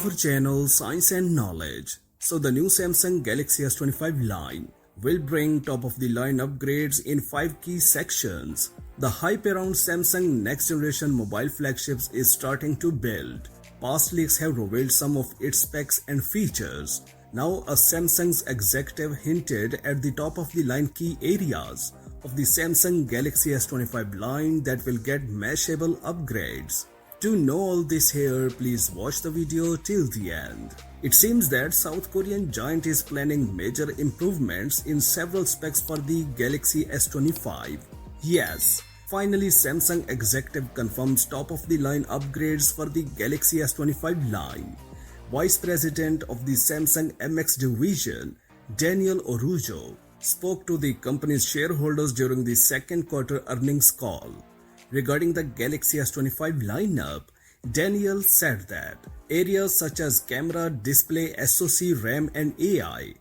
our channel Science and Knowledge. So the new Samsung Galaxy S25 line will bring top-of-the-line upgrades in 5 key sections. The hype around Samsung next-generation mobile flagships is starting to build. Past leaks have revealed some of its specs and features. Now a Samsung's executive hinted at the top-of-the-line key areas of the Samsung Galaxy S25 line that will get mashable upgrades. To know all this here, please watch the video till the end. It seems that South Korean giant is planning major improvements in several specs for the Galaxy S25. Yes, finally Samsung executive confirms top-of-the-line upgrades for the Galaxy S25 line. Vice President of the Samsung MX division, Daniel Araujo, spoke to the company's shareholders during the second quarter earnings call. Regarding the Galaxy S25 lineup, Daniel said that areas such as camera, display, SoC, RAM and AI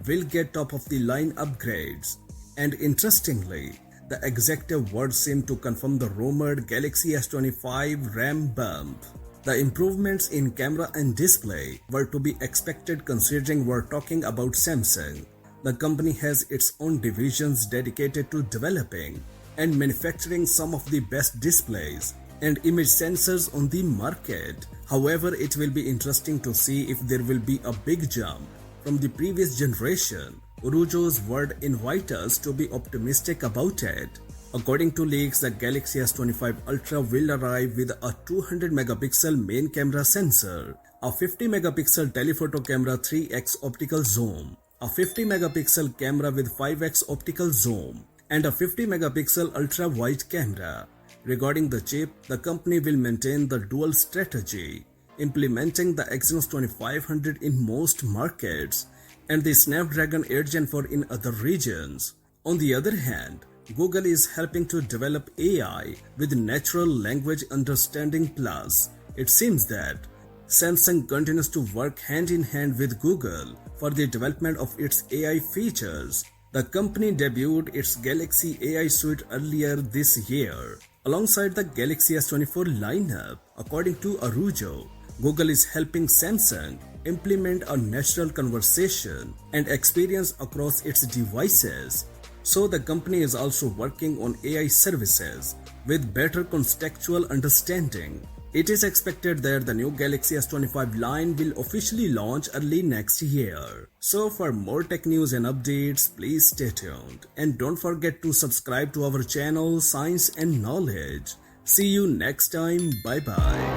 will get top-of-the-line upgrades. And interestingly, the executive words seem to confirm the rumored Galaxy S25 RAM bump. The improvements in camera and display were to be expected considering we're talking about Samsung. The company has its own divisions dedicated to developing and manufacturing some of the best displays and image sensors on the market. However, it will be interesting to see if there will be a big jump from the previous generation. Araujo's word invite us to be optimistic about it. According to leaks, the Galaxy S25 Ultra will arrive with a 200 megapixel main camera sensor, a 50 megapixel telephoto camera 3x optical zoom, a 50 megapixel camera with 5x optical zoom, and a 50 megapixel ultra-wide camera. Regarding the chip, the company will maintain the dual strategy, implementing the Exynos 2500 in most markets and the Snapdragon 8 Gen 4 in other regions. On the other hand, Google is helping to develop AI with Natural Language Understanding Plus. It seems that Samsung continues to work hand in hand with Google for the development of its AI features. The company debuted its Galaxy AI suite earlier this year. Alongside the Galaxy S24 lineup, according to Araujo, Google is helping Samsung implement a natural conversation and experience across its devices. So the company is also working on AI services with better contextual understanding. It is expected that the new Galaxy S25 line will officially launch early next year. So for more tech news and updates, please stay tuned. And don't forget to subscribe to our channel Science and Knowledge. See you next time. Bye bye.